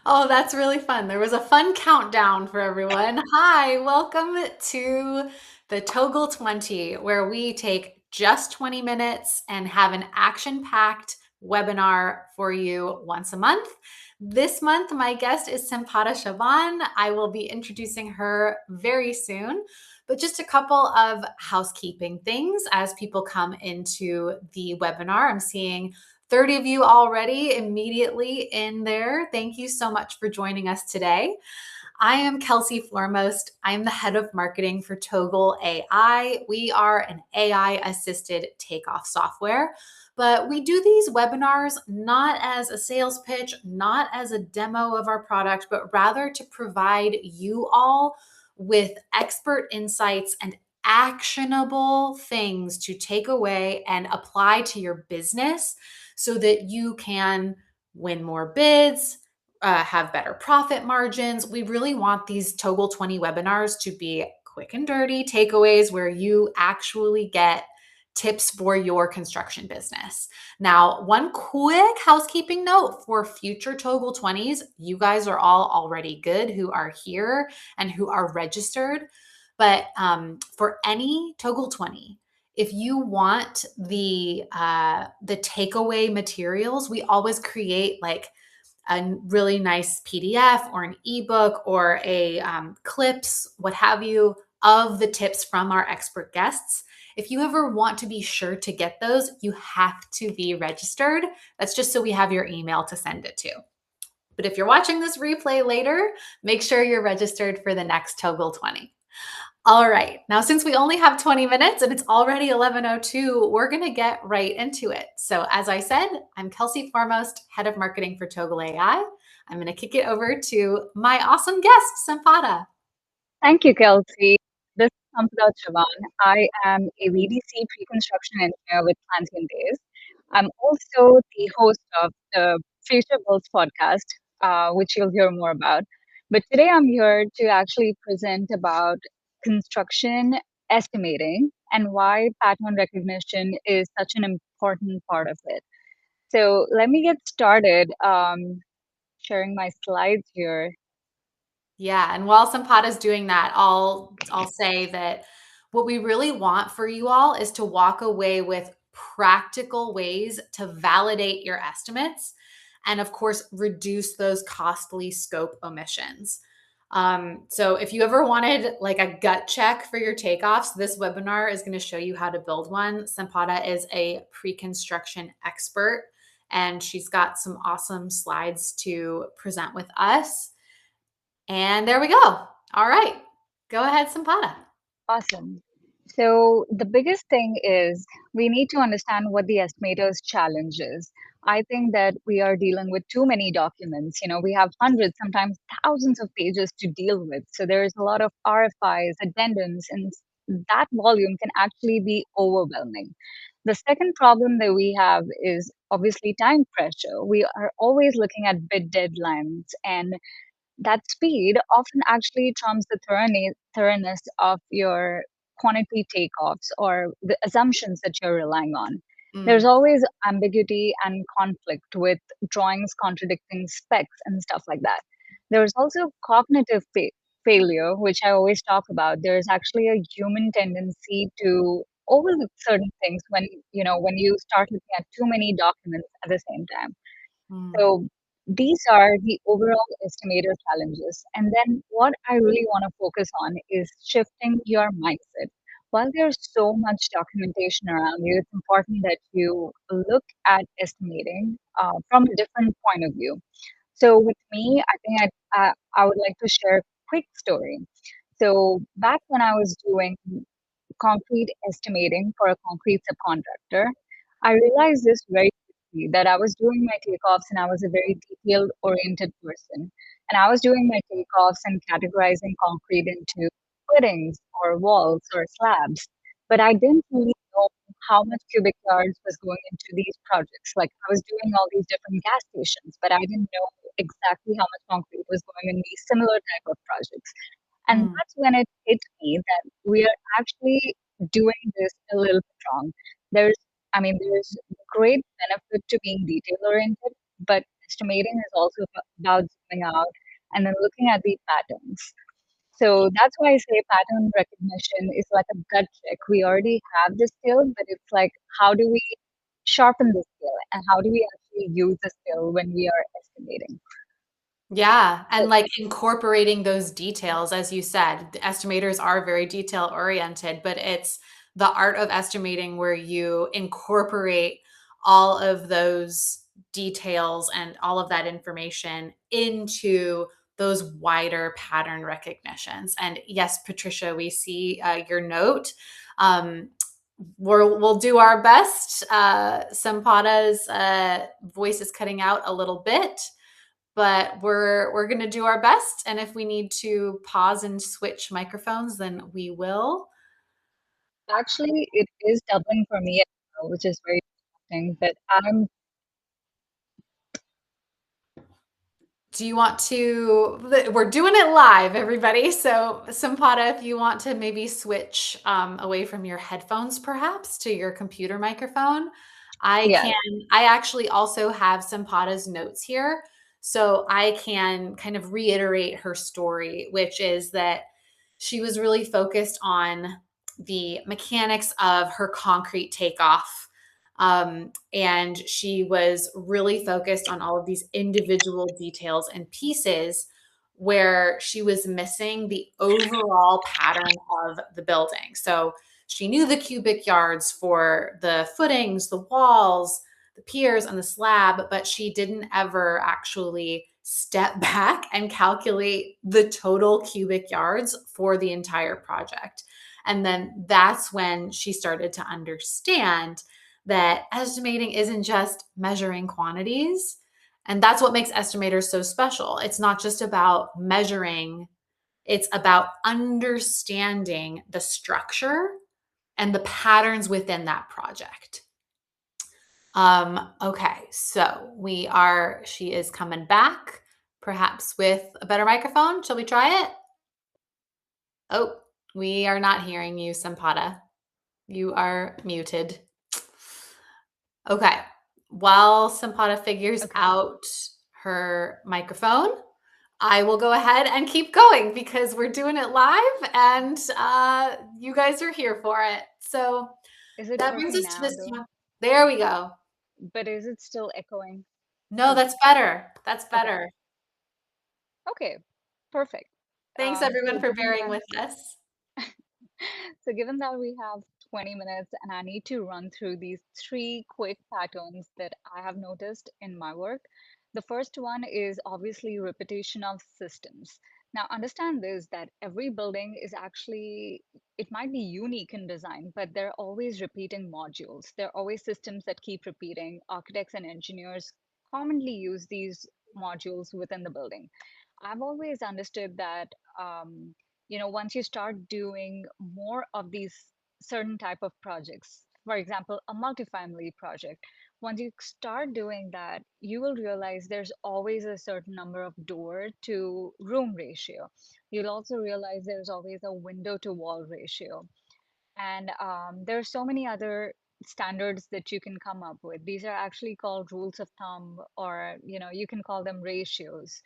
Oh, that's really fun. There was a fun countdown for everyone. Hi, welcome to the Togal 20, where we take just 20 minutes and have an action-packed webinar for you once a month. This month, my guest is Sampada Chavan. I will be introducing her very soon, but just a couple of housekeeping things as people come into the webinar. I'm seeing 30 of you already immediately in there. Thank you so much for joining us today. I am Kelsey Formost. I am the head of marketing for Togal.AI. We are an AI assisted takeoff software, but we do these webinars not as a sales pitch, not as a demo of our product, but rather to provide you all with expert insights and actionable things to take away and apply to your business so that you can win more bids, have better profit margins. We really want these Togal 20 webinars to be quick and dirty takeaways where you actually get tips for your construction business. Now, one quick housekeeping note for future Togal 20s, you guys are all already good who are here and who are registered. But for any Togal 20, if you want the takeaway materials, we always create like a really nice PDF or an ebook or a clips, what have you, of the tips from our expert guests. If you ever want to be sure to get those, you have to be registered. That's just so we have your email to send it to. But if you're watching this replay later, make sure you're registered for the next Togal 20. All right. Now, since we only have 20 minutes and it's already 11:02, we're going to get right into it. So, as I said, I'm Kelsey Formost, head of marketing for Togal.AI. I'm going to kick it over to my awesome guest, Sampada. Thank you, Kelsey. This is Sampada Chavan. I am a VDC pre-construction engineer with Planting Days. I'm also the host of the Future Builds podcast, which you'll hear more about. But today I'm here to actually present about construction estimating and why pattern recognition is such an important part of it. So let me get started sharing my slides here. Yeah, and while Sampada's doing that, I'll say that what we really want for you all is to walk away with practical ways to validate your estimates and of course reduce those costly scope omissions. So if you ever wanted like a gut check for your takeoffs, this webinar is going to show you how to build one. Sampada is a pre-construction expert and she's got some awesome slides to present with us. And there we go. All right. Go ahead, Sampada. Awesome. So the biggest thing is we need to understand what the estimator's challenge is. I think that we are dealing with too many documents. We have hundreds, sometimes thousands of pages to deal with. So there is a lot of RFIs, addendums, and that volume can actually be overwhelming. The second problem that we have is obviously time pressure. We are always looking at bid deadlines, and that speed often actually trumps the thoroughness of your quantity takeoffs or the assumptions that you're relying on. There's Mm, always ambiguity and conflict with drawings contradicting specs and stuff like that. There's also cognitive failure, which I always talk about. There's actually a human tendency to overlook certain things when you start looking at too many documents at the same time. mm, So these are the overall estimator challenges. And then what I really want to focus on is shifting your mindset. While there's so much documentation around you, it's important that you look at estimating from a different point of view. So with me, I think I would like to share a quick story. So back when I was doing concrete estimating for a concrete subcontractor, I realized this very quickly that I was doing my takeoffs and I was a very detailed oriented person. And I was doing my takeoffs and categorizing concrete into footings or walls or slabs. But I didn't really know how much cubic yards was going into these projects. Like I was doing all these different gas stations, but I didn't know exactly how much concrete was going in these similar type of projects. And mm, that's when it hit me that we are actually doing this a little bit wrong. There's, I mean, there's great benefit to being detail oriented, but estimating is also about zooming out and then looking at the patterns. So that's why I say pattern recognition is like a gut check. We already have the skill, but it's like, how do we sharpen the skill and how do we actually use the skill when we are estimating? Yeah, So and, like, incorporating those details, as you said, the estimators are very detail oriented, but it's the art of estimating where you incorporate all of those details and all of that information into those wider pattern recognitions. And yes, Patricia, we see, your note. Um, we'll do our best. Sampada's, voice is cutting out a little bit, but we're going to do our best, and if we need to pause and switch microphones, then we will. actually, it is doubling for me as well, which is very interesting. But Do you want to we're doing it live, everybody, so Sampada, if you want to maybe switch away from your headphones perhaps to your computer microphone, I yeah, can. I actually also have Sampada's notes here, so I can kind of reiterate her story, which is that she was really focused on the mechanics of her concrete takeoff. And she was really focused on all of these individual details and pieces where she was missing the overall pattern of the building. So she knew the cubic yards for the footings, the walls, the piers, and the slab, but she didn't ever actually step back and calculate the total cubic yards for the entire project. And then that's when she started to understand that estimating isn't just measuring quantities. And that's what makes estimators so special. It's not just about measuring, it's about understanding the structure and the patterns within that project. Okay, so she is coming back, perhaps with a better microphone. Shall we try it? Oh, we are not hearing you, Sampada. You are muted. Okay. While Sampada figures okay. out her microphone, I will go ahead and keep going because we're doing it live and you guys are here for it. So Is it that brings okay us to now this though? time. There we go. But is it still echoing? No, Because that's better. That's okay, better. okay, perfect. Thanks So everyone for given bearing that with us. So given that we have 20 minutes and I need to run through these three quick patterns that I have noticed in my work, the first one is obviously repetition of systems. Now, understand this that every building is actually, it might be unique in design, but they're always repeating modules. They're always systems that keep repeating. Architects and engineers commonly use these modules within the building. I've always understood that once you start doing more of these certain type of projects, for example, a multifamily project, once you start doing that, you will realize there's always a certain number of door to room ratio. You'll also realize there's always a window to wall ratio. And there are so many other standards that you can come up with. These are actually called rules of thumb, or you can call them ratios.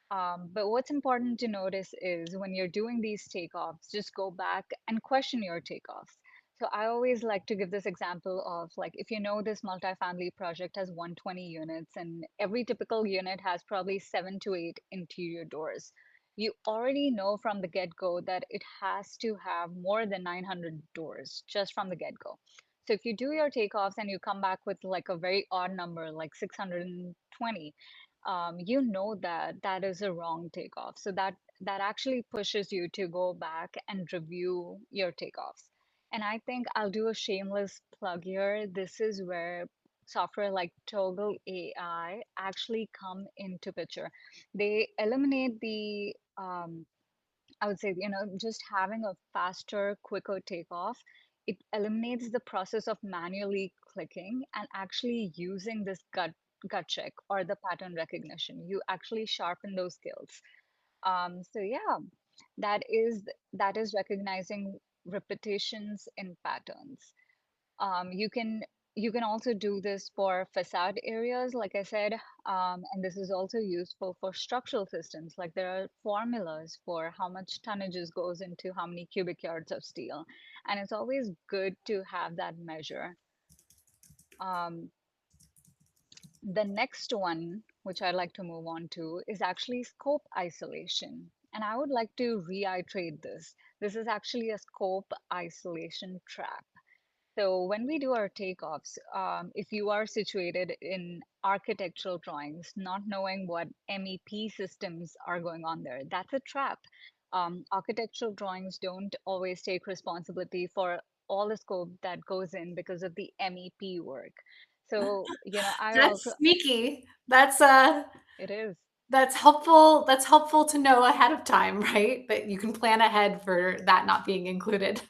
But what's important to notice is when you're doing these takeoffs, just go back and question your takeoffs. So I always like to give this example of like if you know this multifamily project has 120 units and every typical unit has probably 7 to 8 interior doors. You already know from the get-go that it has to have more than 900 doors just from the get-go. So if you do your takeoffs and you come back with like a very odd number, like 620, you know that that is a wrong takeoff. So that actually pushes you to go back and review your takeoffs. And I think I'll do a shameless plug here. This is where software like Togal.AI actually come into picture. They eliminate the I would say, just having a faster, quicker takeoff, it eliminates the process of manually clicking and actually using this gut check or the pattern recognition. You actually sharpen those skills. So yeah, that is recognizing repetitions in patterns. You can You can also do this for facade areas, like I said, and this is also useful for structural systems. Like there are formulas for how much tonnages goes into how many cubic yards of steel, and it's always good to have that measure. Um, the next one, which I'd like to move on to, is actually scope isolation. And I would like to reiterate this. This is actually a scope isolation trap. So when we do our takeoffs, if you are situated in architectural drawings, not knowing what MEP systems are going on there, that's a trap. Architectural drawings don't always take responsibility for all the scope that goes in because of the MEP work. So, I also, That's sneaky. it is. That's helpful. That's helpful to know ahead of time, right? That you can plan ahead for that not being included.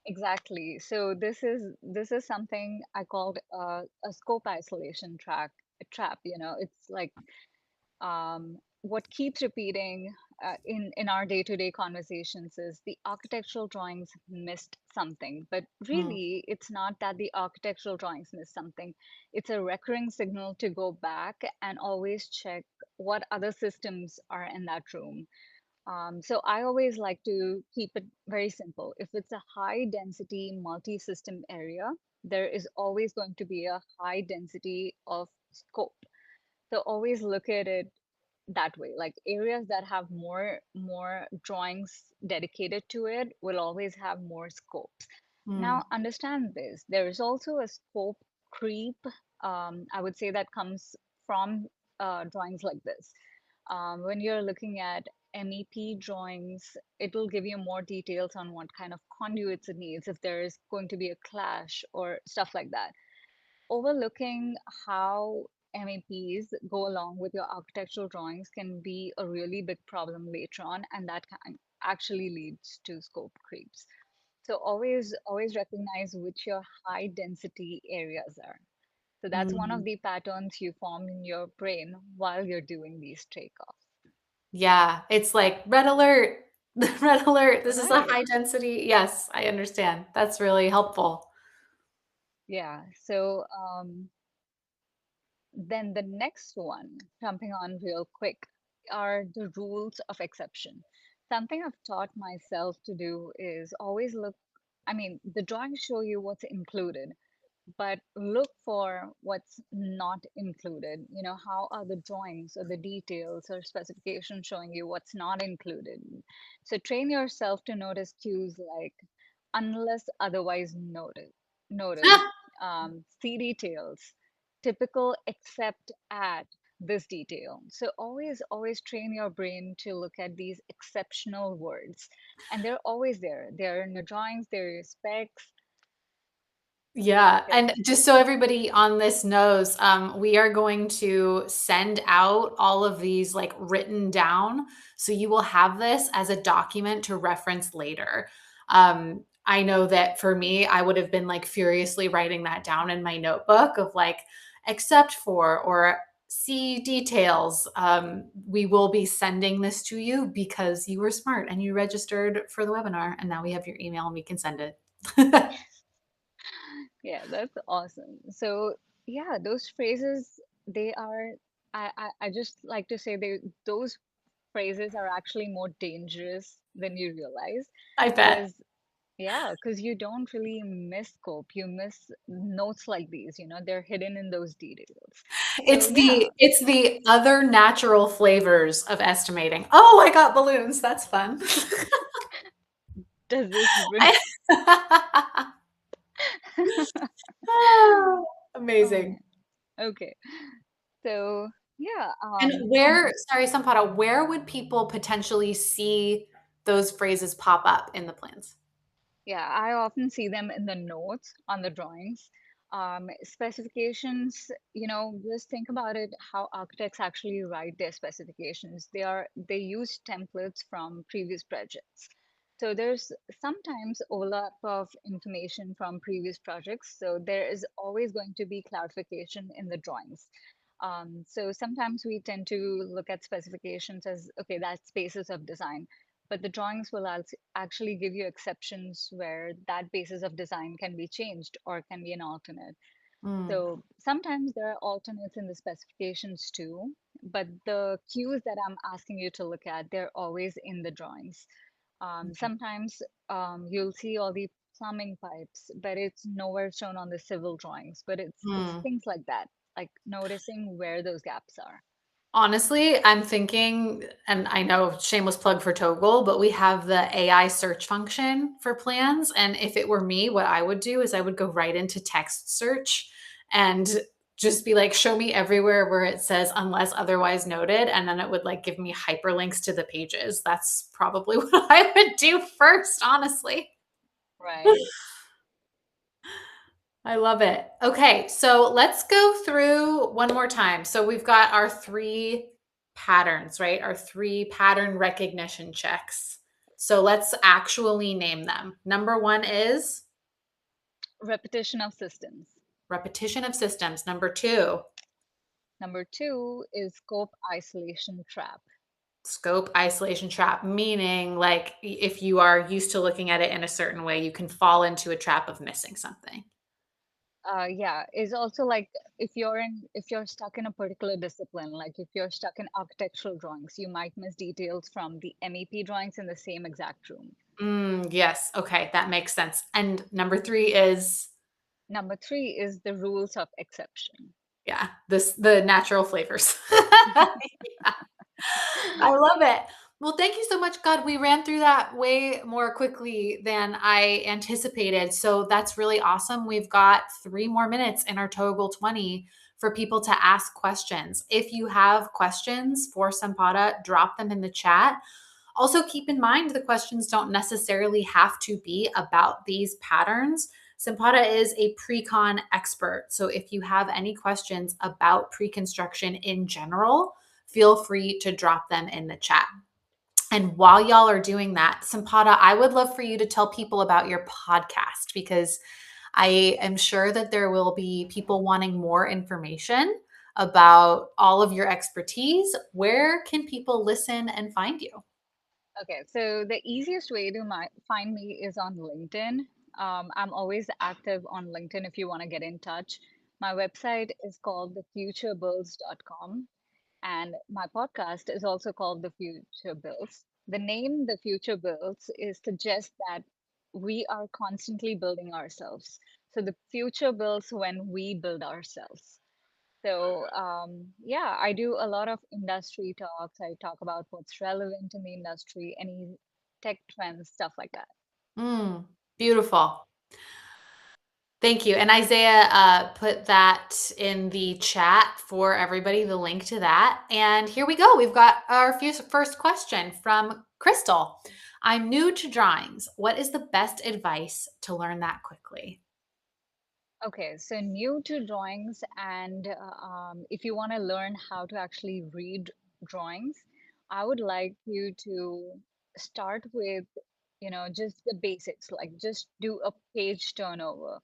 Exactly. So this is something I called a scope isolation trap. It's like what keeps repeating in our day-to-day conversations is the architectural drawings missed something, but Mm, really it's not that the architectural drawings missed something. It's a recurring signal to go back and always check what other systems are in that room. So I always like to keep it very simple. If it's a high density multi-system area, there is always going to be a high density of scope. So always look at it that way. Like areas that have more drawings dedicated to it will always have more scopes. mm, Now understand this. There is also a scope creep. I would say that comes from drawings like this. When you're looking at MEP drawings, it will give you more details on what kind of conduits it needs, if there is going to be a clash or stuff like that. Overlooking how MEPs go along with your architectural drawings can be a really big problem later on, and that can actually leads to scope creeps. So always recognize which your high density areas are. So that's one of mm. the patterns you form in your brain while you're doing these takeoffs. Yeah, it's like red alert. Red alert. This is a Right. high density. Yes, I understand. That's really helpful. Yeah. So then the next one, jumping on real quick, are the rules of exception. Something I've taught myself to do is always look, I mean, the drawings show you what's included, but look for what's not included. How are the drawings or the details or specifications showing you what's not included? So train yourself to notice cues like unless otherwise noted, see details, typical except at this detail. So always train your brain to look at these exceptional words. And they're always there. They're in your drawings, they're your specs. Yeah, Okay. and just so everybody on this knows, we are going to send out all of these like written down. So you will have this as a document to reference later. I know that for me, I would have been like furiously writing that down in my notebook of like, except for or see details. We will be sending this to you because you were smart and you registered for the webinar, and now we have your email and we can send it. Yeah, that's awesome. So yeah, those phrases, they are, I just like to say those phrases are actually more dangerous than you realize. I bet. Because yeah, because you don't really miss scope, you miss notes like these, they're hidden in those details. So yeah, It's the other natural flavors of estimating. Oh, I got balloons. That's fun. does this bring I Ah, oh amazing. man. Okay. So yeah, And and where sorry, Sampada, where would people potentially see those phrases pop up in the plans? yeah, I often see them in the notes on the drawings. Specifications, just think about it, how architects actually write their specifications. They use templates from previous projects. So there's sometimes overlap of information from previous projects. So there is always going to be clarification in the drawings. So sometimes we tend to look at specifications as, okay, that's basis of design. but the drawings will actually give you exceptions where that basis of design can be changed or can be an alternate. Mm, So sometimes there are alternates in the specifications too, but the cues that I'm asking you to look at, they're always in the drawings. Sometimes you'll see all the plumbing pipes, but it's nowhere shown on the civil drawings. But it's mm. things like that, like noticing where those gaps are. Honestly, I'm thinking, and I know shameless plug for Togal, but we have the AI search function for plans. And if it were me, what I would do is I would go right into text search and just be like, show me everywhere where it says unless otherwise noted. And then it would like give me hyperlinks to the pages. That's probably what I would do first, honestly. Right. I love it. Okay, so let's go through one more time. So we've got our three patterns, right? Our three pattern recognition checks. So let's actually name them. Number one is Repetition of systems. repetition of systems. Number two, Number two is scope isolation trap. scope isolation trap, meaning like if you are used to looking at it in a certain way, you can fall into a trap of missing something. Yeah, is also like if you're stuck in a particular discipline, like if you're stuck in architectural drawings, you might miss details from the MEP drawings in the same exact room. Yes. Okay. That makes sense. And number three is Number three is the rules of exception. yeah, the natural flavors. Yeah, I love it. Well, thank you so much. God, we ran through that way more quickly than I anticipated. So that's really awesome. We've got 3 more minutes in our Toggle 20 for people to ask questions. If you have questions for Sampada, drop them in the chat. Also, keep in mind the questions don't necessarily have to be about these patterns. Sampada is a pre-con expert. So if you have any questions about pre-construction in general, feel free to drop them in the chat. And while y'all are doing that, Sampada, I would love for you to tell people about your podcast because I am sure that there will be people wanting more information about all of your expertise. Where can people listen and find you? Okay, so the easiest way to find me is on LinkedIn. I'm always active on LinkedIn if you want to get in touch. My website is called thefuturebuilds.com, and my podcast is also called The Future Builds. The name The Future Builds is suggests that we are constantly building ourselves. So the future builds when we build ourselves. So, yeah, I do a lot of industry talks. I talk about what's relevant in the industry, any tech trends, stuff like that. Mm, beautiful. Thank you. And Isaiah put that in the chat for everybody, the link to that. And here we go. We've got our first question from Crystal. I'm new to drawings. What is the best advice to learn that quickly? Okay, so new to drawings, and if you want to learn how to actually read drawings, I would like you to start with, just the basics, like just do a page turnover.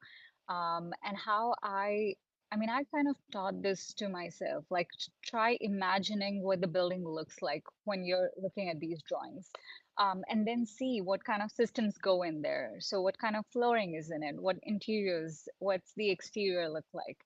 And I mean, I kind of taught this to myself, like try imagining what the building looks like when you're looking at these drawings, and then see what kind of systems go in there. So, what kind of flooring is in it? What interiors? What's the exterior look like?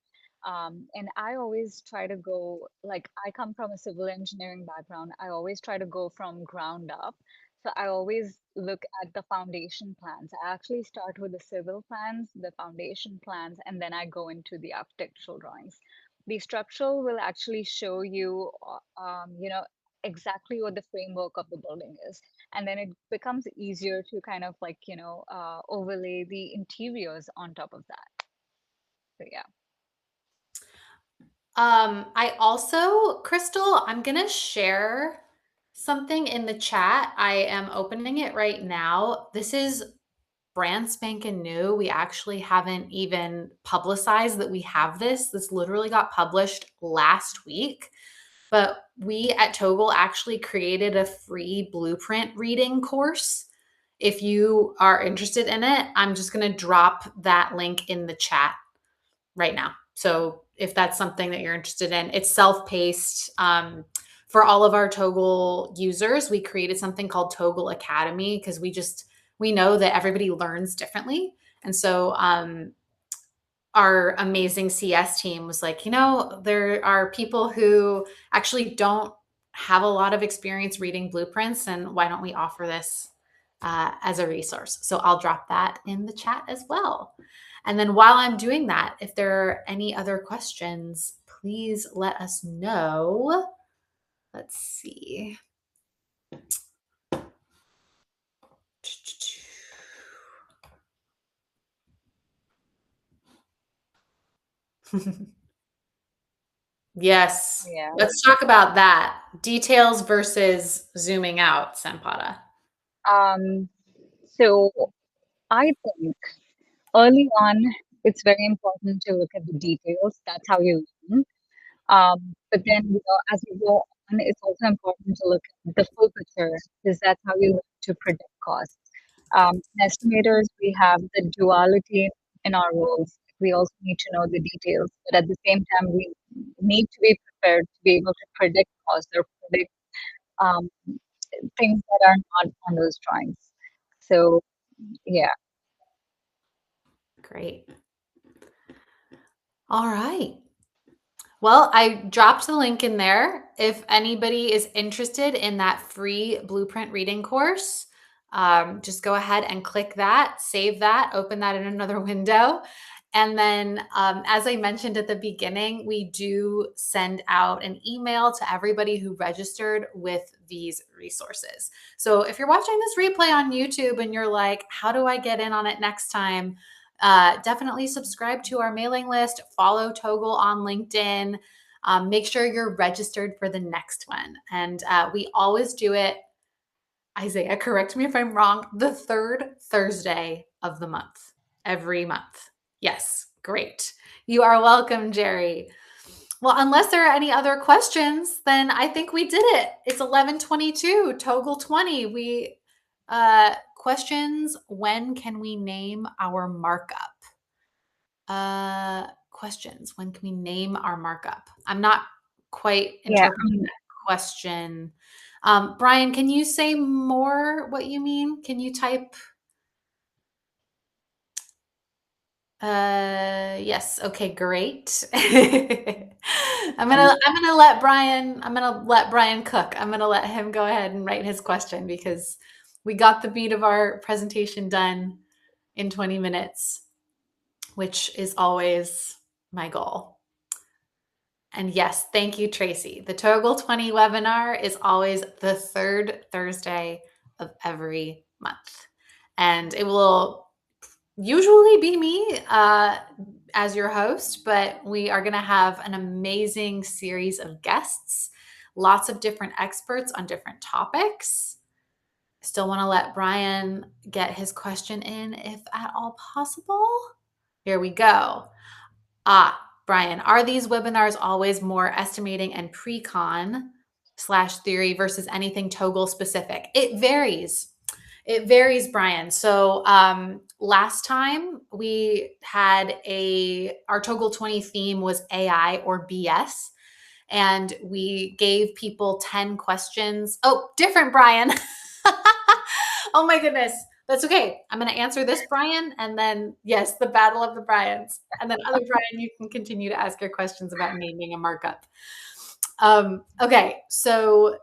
And I always try to go, like, I come from a civil engineering background. I always try to go from ground up. So, I always look at the foundation plans. I actually start with the civil plans, the foundation plans, and then I go into the architectural drawings. The structural will actually show you, exactly what the framework of the building is, and then it becomes easier to kind of like overlay the interiors on top of that. So yeah. I also, Crystal, I'm going to share something in the chat. I am opening it right now. This is brand spanking new. We actually haven't even publicized that we have this. This literally got published last week. But we at Togal actually created a free blueprint reading course. If you are interested in it, I'm just going to drop that link in the chat right now. So if that's something that you're interested in, it's self-paced. For all of our Togal users, we created something called Togal Academy because we know that everybody learns differently. And so our amazing CS team was like, there are people who actually don't have a lot of experience reading blueprints, and why don't we offer this as a resource? So I'll drop that in the chat as well. And then while I'm doing that, if there are any other questions, please let us know. Let's see. Yes. Yeah. Let's talk about that. Details versus zooming out, Sampada. Um, so I think early on, it's very important to look at the details. That's how you learn. But then, as you go on, it's also important to look at the full picture because that's how you learn to predict costs. In estimators, we have the duality in our roles. We also need to know the details, but at the same time, we need to be prepared to be able to predict costs or predict um, things that are not on those drawings. So, yeah. Great. All right. Well, I dropped the link in there. If anybody is interested in that free blueprint reading course, just go ahead and click that, save that, open that in another window. And then, as I mentioned at the beginning, we do send out an email to everybody who registered with these resources. So if you're watching this replay on YouTube and you're like, how do I get in on it next time? Definitely subscribe to our mailing list, follow Togal on LinkedIn, make sure you're registered for the next one. And we always do it, Isaiah, correct me if I'm wrong, the third Thursday of the month, every month. Yes, great. You are welcome, Jerry. Well, unless there are any other questions, then I think we did it. It's 11:22, Togal 20. We questions, when can we name our markup? Questions, when can we name our markup? I'm not quite Yeah. interpreting that question. Brian, can you say more what you mean? Can you type? Yes. Okay, great. I'm gonna let Brian cook. I'm gonna let him go ahead and write his question because we got the beat of our presentation done in 20 minutes, which is always my goal. And yes, thank you, Tracy. The Togal 20 webinar is always the third Thursday of every month. And it will usually be me as your host, but we are going to have an amazing series of guests, lots of different experts on different topics. Still want to let Brian get his question in if at all possible. Here we go. Brian, are these webinars always more estimating and pre-con / theory versus anything Togal specific? It varies. It varies, Brian. So last time we had our Togal 20 theme was AI or BS. And we gave people 10 questions. Oh, different, Brian. Oh my goodness. That's okay. I'm going to answer this, Brian. And then, yes, the battle of the Bryans. And then, other Brian, you can continue to ask your questions about naming a markup. Okay. So,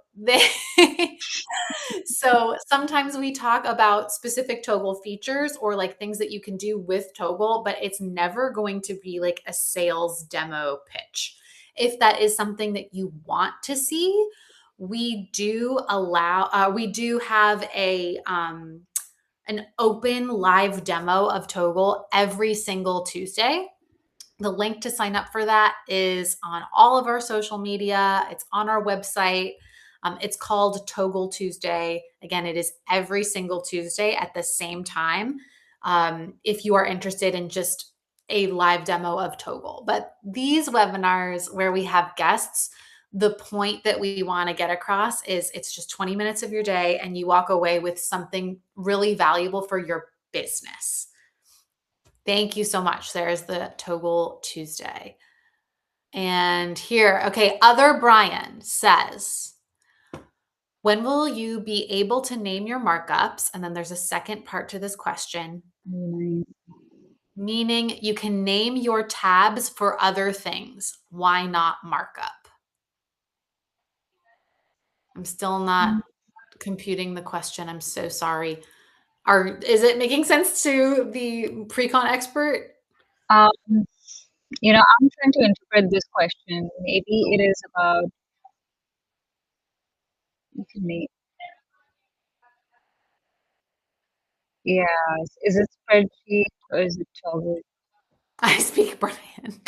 so sometimes we talk about specific Togal features or like things that you can do with Togal, but it's never going to be like a sales demo pitch. If that is something that you want to see, we do have an open live demo of Togal every single Tuesday. The link to sign up for that is on all of our social media. It's on our website. It's called Togal Tuesday. Again, it is every single Tuesday at the same time. If you are interested in just a live demo of Togal. But these webinars where we have guests, the point that we want to get across is it's just 20 minutes of your day and you walk away with something really valuable for your business. Thank you so much. There's the Togal Tuesday. And here, okay, other Brian says, When will you be able to name your markups? And then there's a second part to this question, Nice. meaning you can name your tabs for other things. Why not markup? I'm still not computing the question. I'm so sorry. Is it making sense to the pre-con expert? Um, I'm trying to interpret this question. Maybe it is about you can name. Yes. Is it spreadsheet or is it toggle? I speak Brian.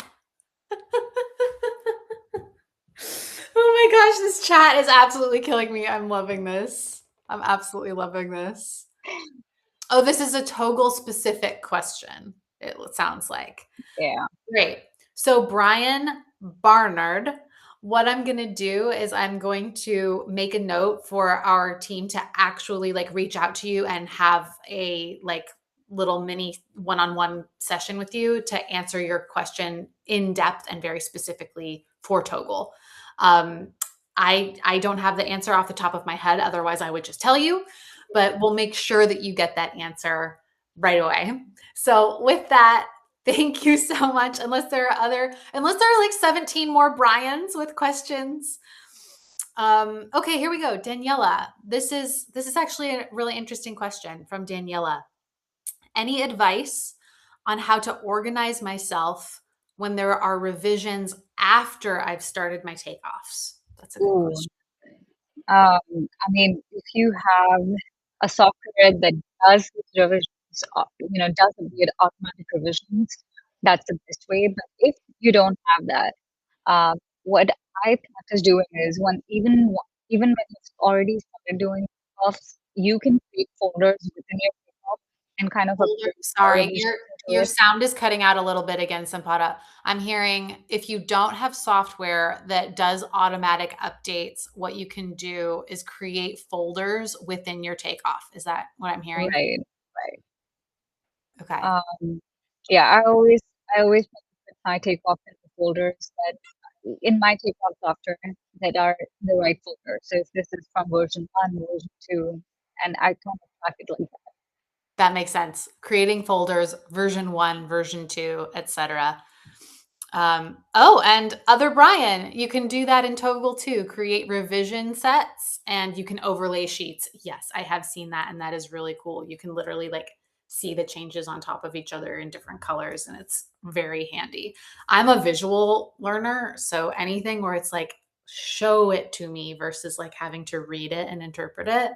Oh my gosh, this chat is absolutely killing me. I'm loving this. I'm absolutely loving this. Oh, this is a Togal specific question, it sounds like. Yeah. Great. So, Brian Barnard, what I'm going to do is I'm going to make a note for our team to actually like reach out to you and have a like little mini one-on-one session with you to answer your question in depth and very specifically for Togal. Um, I don't have the answer off the top of my head. Otherwise, I would just tell you, but we'll make sure that you get that answer right away. So, with that, thank you so much. Unless there are like 17 more Brians with questions. Okay, here we go. Daniela. This is actually a really interesting question from Daniela. Any advice on how to organize myself when there are revisions after I've started my takeoffs? That's a good Ooh. question. I mean, if you have a software that does these revisions, does the automatic revisions, that's the best way. But if you don't have that, what I practice doing is even when you've already started doing stuff, you can create folders within your GitHub and kind of Folder, upload sorry, revisions into your it. sound is cutting out a little bit again, Sampada. I'm hearing if you don't have software that does automatic updates, what you can do is create folders within your takeoff. Is that what I'm hearing? Right, right. Okay. Um, yeah, I always put my takeoff in the folders that in my takeoff software that are the right folder. So if this is from version 1, version 2, and I kind of track it like that. That makes sense. Creating folders, version 1, version 2, etc. Oh, and other Brian, you can do that in Togal too. Create revision sets and you can overlay sheets. Yes, I have seen that, and that is really cool. You can literally like see the changes on top of each other in different colors, and it's very handy. I'm a visual learner, so anything where it's like show it to me versus like having to read it and interpret it,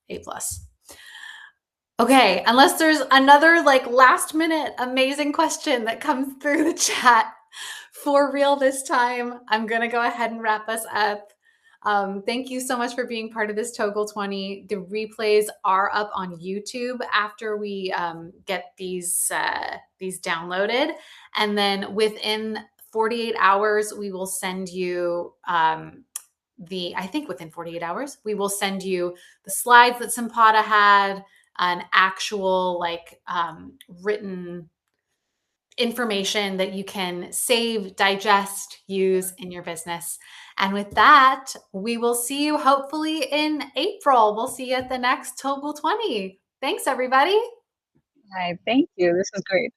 A plus. Okay, unless there's another like last minute amazing question that comes through the chat for real this time, I'm going to go ahead and wrap us up. Thank you so much for being part of this Togal 20. The replays are up on YouTube after we get these downloaded, and then within 48 hours we will send you I think within 48 hours we will send you the slides that Sampada had, an actual like written information that you can save, digest, use in your business. And with that, we will see you hopefully in April. We'll see you at the next Togal 20. Thanks, everybody. Hi, thank you. This was great.